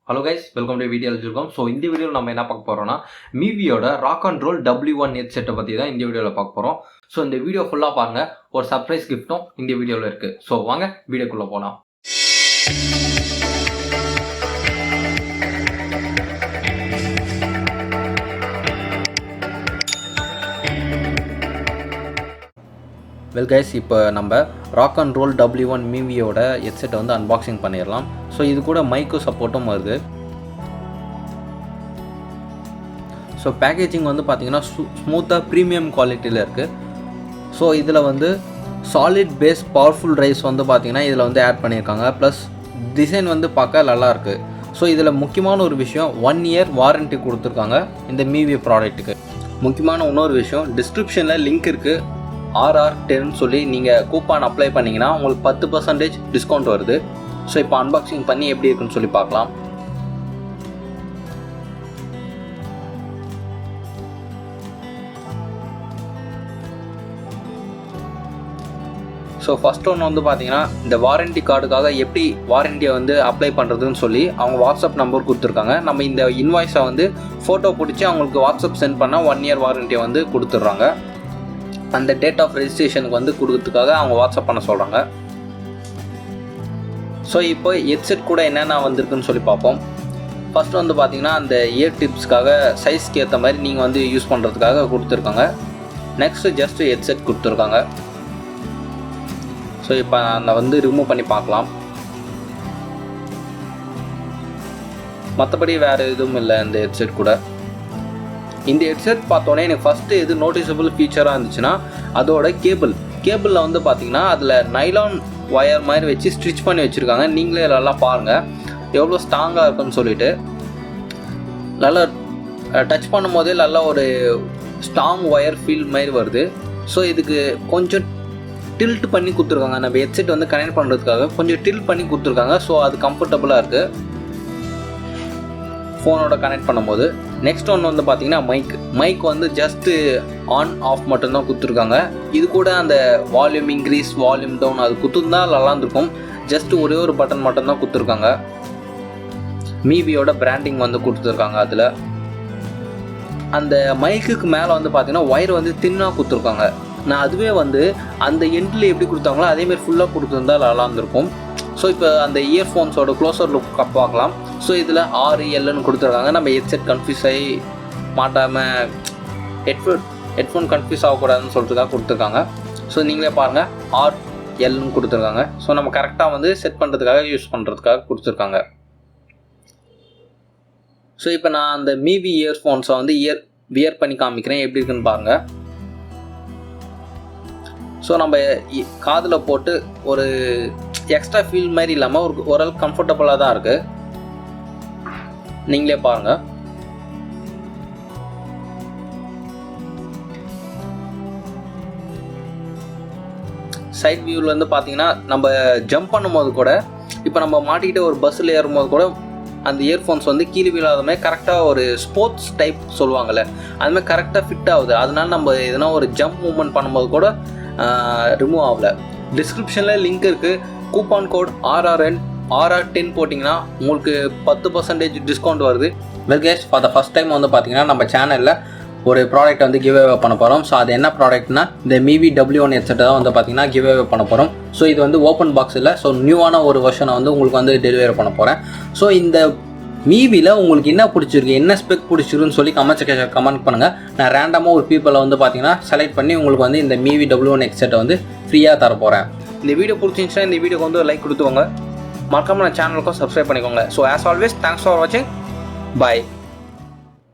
Hello guys, welcome to videologyulagam. So in the video நம்ம என்ன பார்க்க போறோம்னா Miviயோட Rock and Roll W1 headset பத்தி தான் இந்த வீடியோல பார்க்க போறோம். So இந்த வீடியோ ஃபுல்லா பாருங்க. ஒரு சர்ப்ரைஸ் கிஃப்ட்டும் இந்த வீடியோல இருக்கு. So வாங்க வீடியோக்குள்ள போலாம். வெல் கைஸ், இப்போ நம்ம ராக் அண்ட் ரோல் W1 Miviயோட ஹெட்செட்டை வந்து அன்பாக்சிங் பண்ணிடலாம். ஸோ இது கூட மைக்கு சப்போர்ட்டும் வருது. ஸோ பேக்கேஜிங் வந்து பார்த்திங்கன்னா ஸ்மூத்தாக ப்ரீமியம் குவாலிட்டியில் இருக்குது. ஸோ இதில் வந்து சாலிட் பேஸ் பவர்ஃபுல் ரைஸ் வந்து பார்த்திங்கன்னா இதில் வந்து ஆட் பண்ணியிருக்காங்க. ப்ளஸ் டிசைன் வந்து பார்க்க நல்லாயிருக்கு. ஸோ இதில் முக்கியமான ஒரு விஷயம் 1 year வாரண்ட்டி கொடுத்துருக்காங்க இந்த Mivi ப்ராடக்ட்டுக்கு. முக்கியமான இன்னொரு விஷயம், டிஸ்கிரிப்ஷனில் லிங்க் இருக்குது. RR10 சொல்லி நீங்கள் கூப்பான் அப்ளை பண்ணிங்கன்னா உங்களுக்கு 10% டிஸ்கவுண்ட் வருது. ஸோ இப்போ அன்பாக்சிங் பண்ணி எப்படி இருக்குன்னு சொல்லி பார்க்கலாம். ஸோ ஃபஸ்ட் ஒன்று வந்து பார்த்தீங்கன்னா இந்த வாரண்ட்டி கார்டுக்காக எப்படி வாரண்டியை வந்து அப்ளை பண்ணுறதுன்னு சொல்லி அவங்க வாட்ஸ்அப் நம்பர் கொடுத்துருக்காங்க. நம்ம இந்த இன்வாய்ஸை வந்து ஃபோட்டோ பிடிச்சி அவங்களுக்கு வாட்ஸ்அப் சென்ட் பண்ணால் 1 year வாரண்டியை வந்து கொடுத்துட்றாங்க. அந்த டேட் ஆஃப் ரெஜிஸ்ட்ரேஷனுக்கு வந்து கொடுக்கறதுக்காக அவங்க வாட்ஸ்அப் பண்ண சொல்கிறாங்க. ஸோ இப்போ ஹெட்செட் கூட என்னென்ன வந்திருக்குன்னு சொல்லி பார்ப்போம். ஃபஸ்ட்டு வந்து பார்த்திங்கன்னா அந்த இயர் டிப்ஸ்க்காக சைஸ்க்கு ஏற்ற மாதிரி நீங்கள் வந்து யூஸ் பண்ணுறதுக்காக கொடுத்துருக்காங்க. நெக்ஸ்ட்டு ஜஸ்ட்டு ஹெட்செட் கொடுத்துருக்காங்க. ஸோ இப்போ நான் வந்து ரிமூவ் பண்ணி பார்க்கலாம். மற்றபடி வேறு எதுவும் இல்லை இந்த ஹெட்செட் கூட. இந்த ஹெட்செட் பார்த்தோன்னே எனக்கு ஃபஸ்ட்டு எது நோட்டிசபிள் ஃபீச்சராக இருந்துச்சுன்னா அதோட கேபிளில் வந்து பார்த்திங்கன்னா அதில் நைலான் ஒயர் மாதிரி வச்சு ஸ்டிச் பண்ணி வச்சுருக்காங்க. நீங்களே நல்லா பாருங்கள் எவ்வளோ ஸ்ட்ராங்காக இருக்குன்னு சொல்லிட்டு. நல்லா டச் பண்ணும்போதே நல்லா ஒரு ஸ்ட்ராங் ஒயர் ஃபீல் மாதிரி வருது. ஸோ இதுக்கு கொஞ்சம் டில்ட் பண்ணி கொடுத்துருக்காங்க. நம்ம ஹெட்செட் வந்து கனெக்ட் பண்ணுறதுக்காக கொஞ்சம் டில்ட் பண்ணி கொடுத்துருக்காங்க. ஸோ அது கம்ஃபர்டபுளாக இருக்குது ஃபோனோட கனெக்ட் பண்ணும்போது. நெக்ஸ்ட் ஒன்று வந்து பார்த்திங்கன்னா மைக் வந்து ஜஸ்ட்டு ஆன் ஆஃப் மட்டும்தான் கொடுத்துருக்காங்க. இது கூட அந்த வால்யூம் இன்க்ரீஸ் வால்யூம் டவுன் அது குத்துருந்தால் நல்லா இருந்திருக்கும். ஜஸ்ட்டு ஒரே ஒரு பட்டன் மட்டும்தான் கொடுத்துருக்காங்க. Miviயோட பிராண்டிங் வந்து கொடுத்துருக்காங்க. அதில் அந்த மைக்குக்கு மேலே வந்து பார்த்திங்கன்னா ஒயர் வந்து தின்னாக கொடுத்துருக்காங்க. நான் அதுவே வந்து அந்த எண்டில் எப்படி கொடுத்தாங்களோ அதேமாதிரி ஃபுல்லாக கொடுத்துருந்தால் நல்லா இருந்திருக்கும். ஸோ இப்போ அந்த இயர்ஃபோன்ஸோட க்ளோசர் லுக் பார்க்கலாம். ஸோ இதில் RLன்னு கொடுத்துருக்காங்க. நம்ம ஹெட்செட் கன்ஃபியூஸ் ஆகி மாட்டாமல் ஹெட்ஃபோன் கன்ஃபியூஸ் ஆகக்கூடாதுன்னு சொல்லிட்டு கொடுத்துருக்காங்க. ஸோ நீங்களே பாருங்கள் RLன்னு கொடுத்துருக்காங்க. ஸோ நம்ம கரெக்டாக வந்து செட் பண்ணுறதுக்காக யூஸ் பண்ணுறதுக்காக கொடுத்துருக்காங்க. ஸோ இப்போ நான் அந்த Mivi இயர்ஃபோன்ஸை வந்து வியர் பண்ணி காமிக்கிறேன் எப்படி இருக்குன்னு பாருங்கள். ஸோ நம்ம காதில் போட்டு ஒரு எக்ஸ்ட்ரா ஃபீல் மாதிரி இல்லாமல் ஓரளவுக்கு கம்ஃபர்டபுளாக தான் இருக்குது. நீங்களே பாருங்கள். சைட் வியூவில் வந்து பார்த்தீங்கன்னா நம்ம ஜம்ப் பண்ணும்போது கூட இப்போ நம்ம மாட்டிக்கிட்டு ஒரு பஸ்ஸில் ஏறும்போது கூட அந்த இயர்ஃபோன்ஸ் வந்து கீழே விழாத மாதிரி கரெக்டாக ஒரு ஸ்போர்ட்ஸ் டைப் சொல்லுவாங்கள்ல அதுமாதிரி கரெக்டாக ஃபிட் ஆகுது. அதனால நம்ம எதனா ஒரு ஜம்ப் மூவ்மெண்ட் பண்ணும்போது கூட ரிமூவ் ஆகலை. டிஸ்கிரிப்ஷனில் லிங்க் இருக்குது. கூப்பான் கோட் RR10 போட்டிங்கன்னா உங்களுக்கு 10% டிஸ்கவுண்ட் வருது. Well guys, for the first time வந்து பார்த்திங்கன்னா நம்ம சேனலில் ஒரு ப்ராடக்ட் வந்து கிவ் அவே பண்ண போகிறோம். ஸோ அது என்ன ப்ராடக்ட்னா இந்த Mivi W1 ஹெட்செட்டை தான் வந்து பார்த்திங்கன்னா கிவ் அவே பண்ண போகிறோம். ஸோ இது வந்து ஓப்பன் பாக்ஸ் இல்லை. ஸோ நியூவான ஒரு வெர்ஷனை வந்து உங்களுக்கு வந்து டெலிவரி பண்ண போகிறேன். ஸோ இந்த Miviயில் உங்களுக்கு என்ன பிடிச்சிருக்கு, என்ன ஸ்பெக் பிடிச்சிருக்குன்னு சொல்லி கமெண்ட் பண்ணுங்கள். நான் ரேண்டமாக ஒரு பீப்பிளை வந்து பார்த்திங்கன்னா செலக்ட் பண்ணி உங்களுக்கு வந்து இந்த Mivi W1 ஹெட்செட்டை வந்து ஃப்ரீயாக தர போகிறேன். இந்த வீடியோ பிடிச்சிருந்துச்சுன்னா இந்த வீடியோக்கு வந்து லைக் கொடுத்துவாங்க. மறக்காம நான் சேனலுக்கும் சப்ஸ்கிரைப் பண்ணிக்கோங்க. So as always thanks for வாட்சிங். பாய்.